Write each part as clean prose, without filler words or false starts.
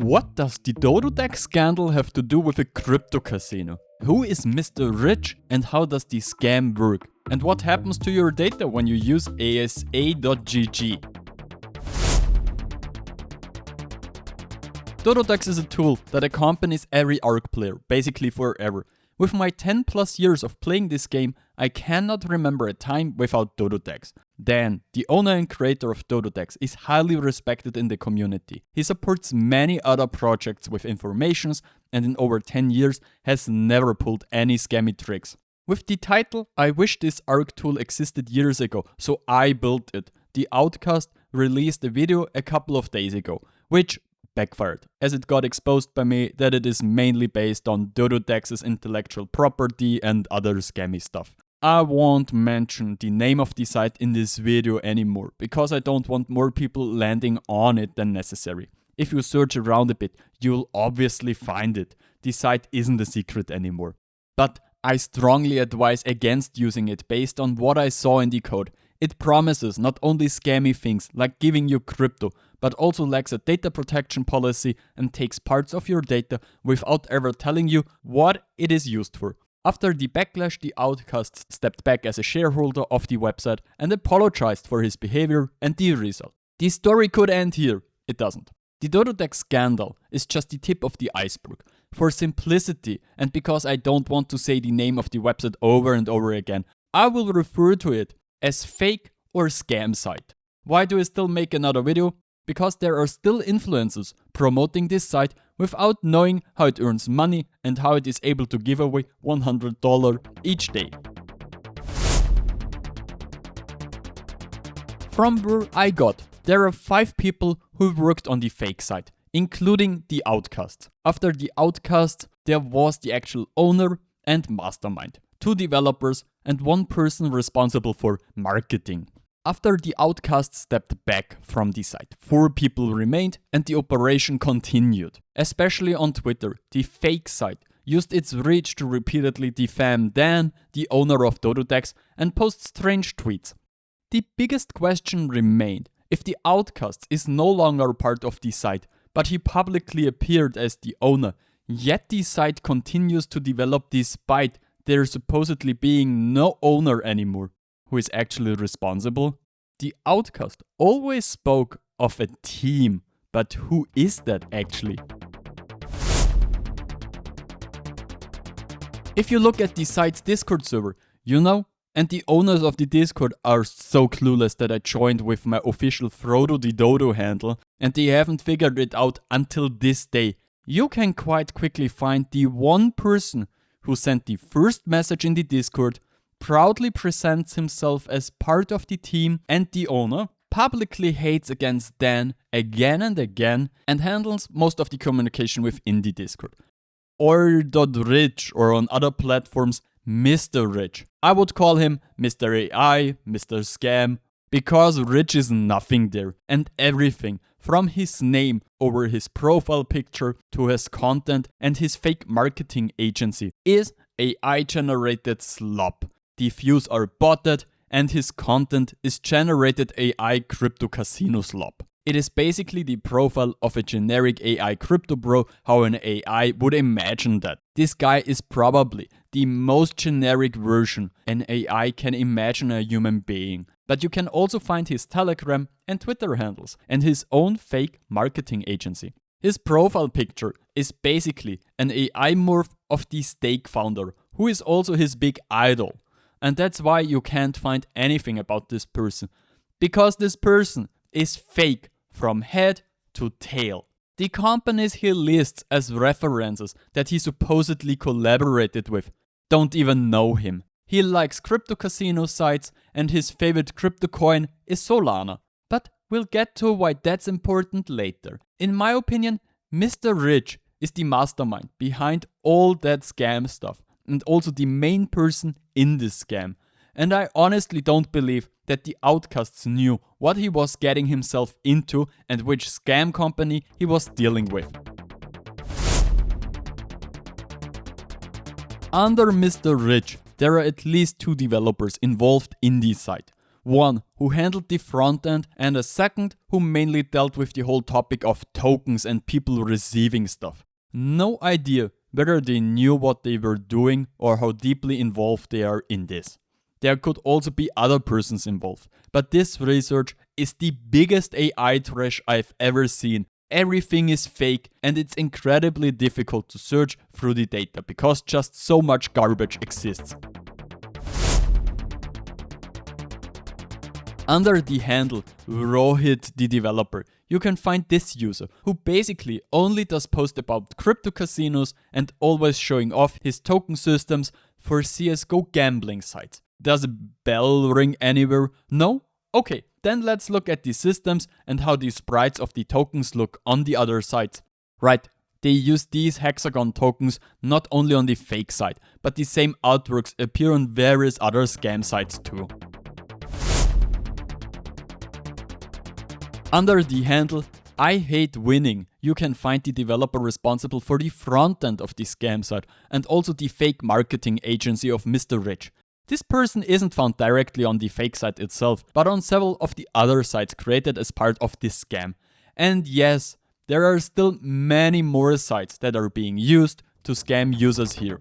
What does the Dododex scandal have to do with a crypto casino? Who is Mr. Rich and how does the scam work? And what happens to your data when you use ASA.gg? Dododex is a tool that accompanies every ARK player, basically forever. With my 10 plus years of playing this game, I cannot remember a time without Dododex. Dan, the owner and creator of Dododex, is highly respected in the community. He supports many other projects with informations and in over 10 years has never pulled any scammy tricks. With the title, I wish this ARK tool existed years ago, so I built it. The Outcast released a video a couple of days ago, which backfired, as it got exposed by me that it is mainly based on Dododex's intellectual property and other scammy stuff. I won't mention the name of the site in this video anymore, because I don't want more people landing on it than necessary. If you search around a bit, you'll obviously find it. The site isn't a secret anymore. But I strongly advise against using it based on what I saw in the code. It promises not only scammy things like giving you crypto, but also lacks a data protection policy and takes parts of your data without ever telling you what it is used for. After the backlash, the Outcast stepped back as a shareholder of the website and apologized for his behavior and the result. The story could end here. It doesn't. The Dododex scandal is just the tip of the iceberg. For simplicity and because I don't want to say the name of the website over and over again, I will refer to it as fake or scam site. Why do I still make another video? Because there are still influencers promoting this site without knowing how it earns money and how it is able to give away $100 each day. From where I got, there are 5 people who worked on the fake site, including the Outcast. After the Outcast, there was the actual owner and mastermind, 2 developers and 1 person responsible for marketing. After the Outcast stepped back from the site, 4 people remained and the operation continued. Especially on Twitter, the fake site used its reach to repeatedly defame Dan, the owner of Dododex, and post strange tweets. The biggest question remained: if the Outcast is no longer part of the site, but he publicly appeared as the owner, yet the site continues to develop despite there supposedly being no owner anymore. Who is actually responsible? The Outcast always spoke of a team, but who is that actually? If you look at the site's Discord server, you know, and the owners of the Discord are so clueless that I joined with my official Frodo the Dodo handle, and they haven't figured it out until this day. You can quite quickly find the one person who sent the first message in the Discord, proudly presents himself as part of the team and the owner, publicly hates against Dan again and again, and handles most of the communication within the Discord. Or .rich, or on other platforms, Mr. Rich. I would call him Mr. AI, Mr. Scam, because Rich is nothing there, and everything, from his name over his profile picture to his content and his fake marketing agency, is AI-generated slop. The views are botted and his content is generated AI crypto casino slop. It is basically the profile of a generic AI crypto bro, how an AI would imagine that. This guy is probably the most generic version an AI can imagine a human being. But you can also find his Telegram and Twitter handles and his own fake marketing agency. His profile picture is basically an AI morph of the Stake founder, who is also his big idol. And that's why you can't find anything about this person. Because this person is fake from head to tail. The companies he lists as references that he supposedly collaborated with don't even know him. He likes crypto casino sites and his favorite crypto coin is Solana. But we'll get to why that's important later. In my opinion, Mr. Rich is the mastermind behind all that scam stuff, and also the main person in this scam. And I honestly don't believe that the Outcasts knew what he was getting himself into and which scam company he was dealing with. Under Mr. Rich, there are at least 2 developers involved in the site. One who handled the front end, and a second who mainly dealt with the whole topic of tokens and people receiving stuff. No idea whether they knew what they were doing or how deeply involved they are in this. There could also be other persons involved, but this research is the biggest AI trash I've ever seen. Everything is fake and it's incredibly difficult to search through the data because just so much garbage exists. Under the handle Rohit the developer, you can find this user who basically only does post about crypto casinos and always showing off his token systems for CSGO gambling sites. Does a bell ring anywhere? No? Okay, then let's look at the systems and how the sprites of the tokens look on the other sites. Right, they use these hexagon tokens not only on the fake side, but the same artworks appear on various other scam sites too. Under the handle I hate winning, you can find the developer responsible for the front end of the scam site and also the fake marketing agency of Mr. Rich. This person isn't found directly on the fake site itself, but on several of the other sites created as part of this scam. And yes, there are still many more sites that are being used to scam users here.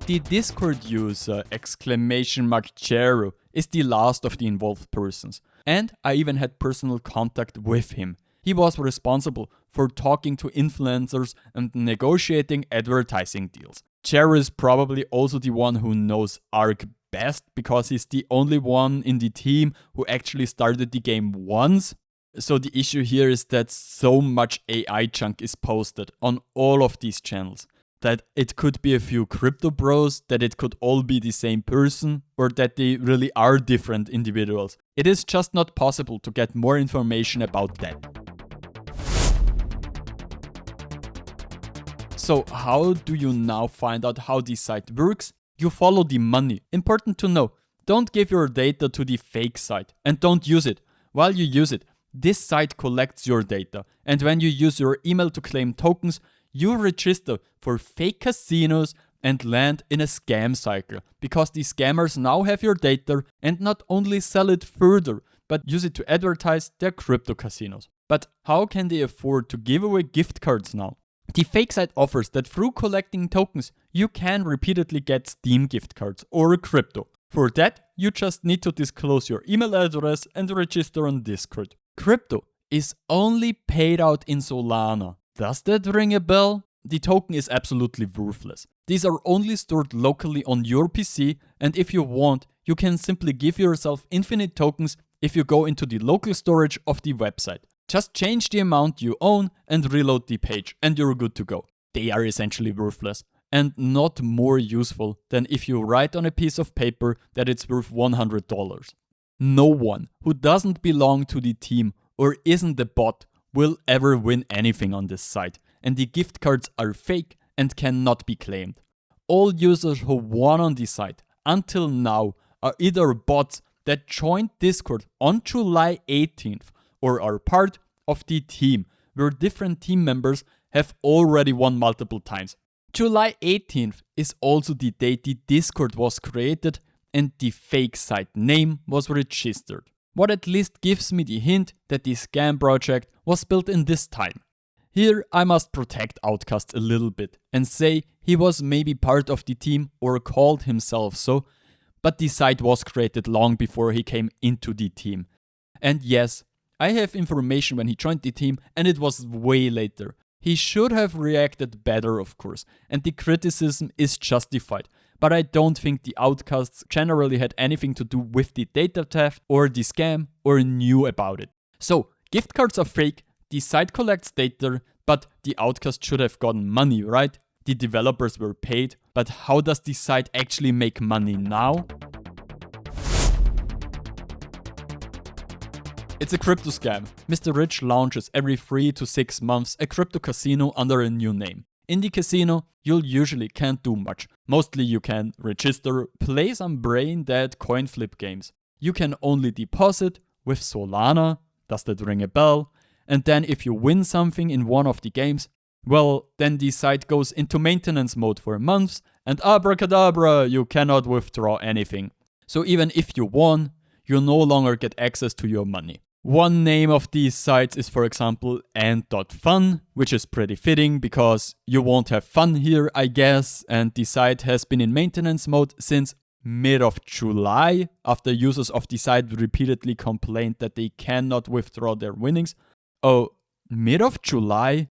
The Discord user !Chero is the last of the involved persons, and I even had personal contact with him. He was responsible for talking to influencers and negotiating advertising deals. Chero is probably also the one who knows ARK best because he's the only one in the team who actually started the game once. So the issue here is that so much AI junk is posted on all of these channels that it could be a few crypto bros, that it could all be the same person, or that they really are different individuals. It is just not possible to get more information about that. So how do you now find out how the site works? You follow the money. Important to know, don't give your data to the fake site and don't use it. While you use it, this site collects your data, and when you use your email to claim tokens, you register for fake casinos and land in a scam cycle, because the scammers now have your data and not only sell it further, but use it to advertise their crypto casinos. But how can they afford to give away gift cards now? The fake site offers that through collecting tokens, you can repeatedly get Steam gift cards or crypto. For that, you just need to disclose your email address and register on Discord. Crypto is only paid out in Solana. Does that ring a bell? The token is absolutely worthless. These are only stored locally on your PC, and if you want, you can simply give yourself infinite tokens if you go into the local storage of the website. Just change the amount you own and reload the page, and you're good to go. They are essentially worthless, and not more useful than if you write on a piece of paper that it's worth $100. No one who doesn't belong to the team or isn't a bot will ever win anything on this site, and the gift cards are fake and cannot be claimed. All users who won on the site until now are either bots that joined Discord on July 18th or are part of the team, where different team members have already won multiple times. July 18th is also the date the Discord was created and the fake site name was registered. What at least gives me the hint that the scam project was built in this time. Here I must protect Outcast a little bit and say he was maybe part of the team or called himself so, but the site was created long before he came into the team. And yes, I have information when he joined the team and it was way later. He should have reacted better, of course, and the criticism is justified. But I don't think the outcasts generally had anything to do with the data theft or the scam or knew about it. So, gift cards are fake, the site collects data, but the outcast should have gotten money, right? The developers were paid, but how does the site actually make money now? It's a crypto scam. Mr. Rich launches every 3 to 6 months a crypto casino under a new name. In the casino, you usually can't do much. Mostly you can register, play some brain-dead coin flip games. You can only deposit with Solana, does that ring a bell? And then if you win something in one of the games, well, then the site goes into maintenance mode for months and abracadabra, you cannot withdraw anything. So even if you won, you no longer get access to your money. One name of these sites is, for example, and.fun, which is pretty fitting because you won't have fun here, I guess, and the site has been in maintenance mode since mid of July, after users of the site repeatedly complained that they cannot withdraw their winnings. Oh, mid of July?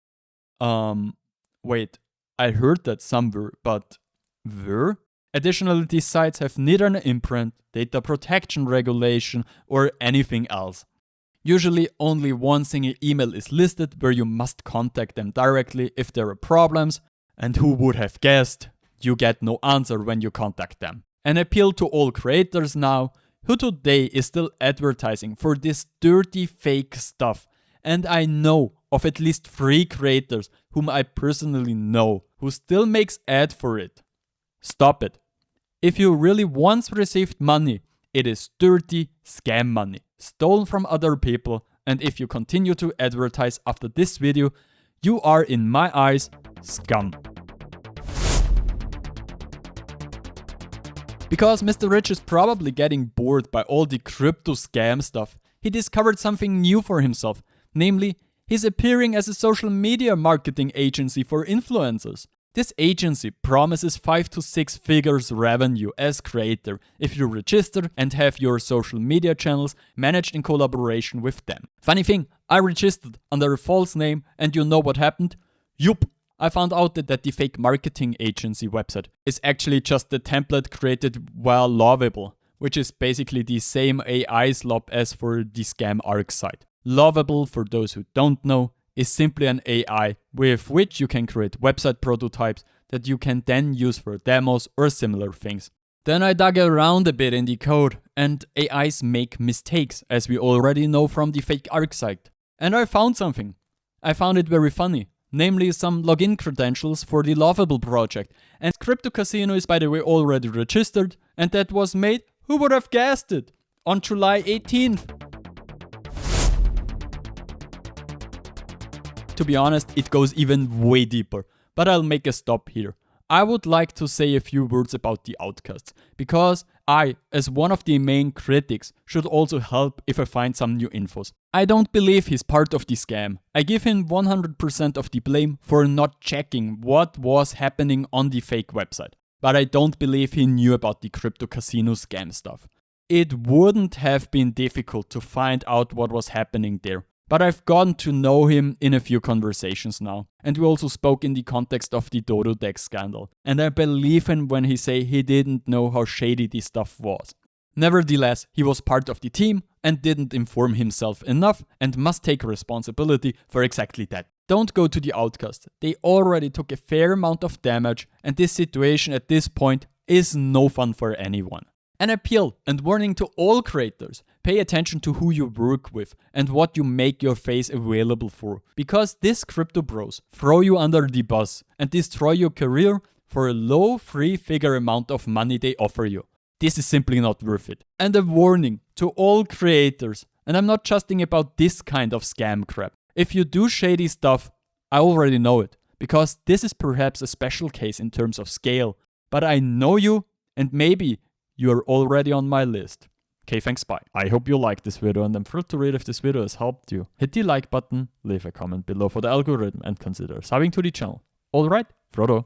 Wait, I heard that somewhere, but where? Additionally, these sites have neither an imprint, data protection regulation, or anything else. Usually only one single email is listed where you must contact them directly if there are problems, and who would have guessed, you get no answer when you contact them. An appeal to all creators now, who today is still advertising for this dirty fake stuff, and I know of at least 3 creators whom I personally know who still makes ad for it. Stop it. If you really once received money, it is dirty scam money, stolen from other people, and if you continue to advertise after this video, you are, in my eyes, scum. Because Mr. Rich is probably getting bored by all the crypto scam stuff, he discovered something new for himself, namely, he's appearing as a social media marketing agency for influencers. This agency promises 5 to 6 figures revenue as creator if you register and have your social media channels managed in collaboration with them. Funny thing, I registered under a false name and you know what happened? Yup! I found out that the fake marketing agency website is actually just the template created via Lovable, which is basically the same AI slop as for the scam ARK site. Lovable, for those who don't know, is simply an AI with which you can create website prototypes that you can then use for demos or similar things. Then I dug around a bit in the code, and AIs make mistakes, as we already know from the fake ARK site. And I found something. I found it very funny, namely some login credentials for the Lovable project. And Crypto Casino is, by the way, already registered, and that was made, who would have guessed it, on July 18th. To be honest, it goes even way deeper, but I'll make a stop here. I would like to say a few words about the outcasts, because I, as one of the main critics, should also help if I find some new infos. I don't believe he's part of the scam. I give him 100% of the blame for not checking what was happening on the fake website, but I don't believe he knew about the Crypto Casino scam stuff. It wouldn't have been difficult to find out what was happening there. But I've gotten to know him in a few conversations now, and we also spoke in the context of the Dododex scandal, and I believe him when he say he didn't know how shady this stuff was. Nevertheless, he was part of the team and didn't inform himself enough and must take responsibility for exactly that. Don't go to the outcast. They already took a fair amount of damage, and this situation at this point is no fun for anyone. An appeal and warning to all creators: pay attention to who you work with and what you make your face available for, because these crypto bros throw you under the bus and destroy your career for a low 3-figure amount of money they offer you. This is simply not worth it. And a warning to all creators, and I'm not just about this kind of scam crap. If you do shady stuff, I already know it, because this is perhaps a special case in terms of scale, but I know you, and maybe you're already on my list. Okay, thanks, bye. I hope you liked this video, and I'm thrilled to read if this video has helped you. Hit the like button, leave a comment below for the algorithm, and consider subbing to the channel. Alright, Frodo.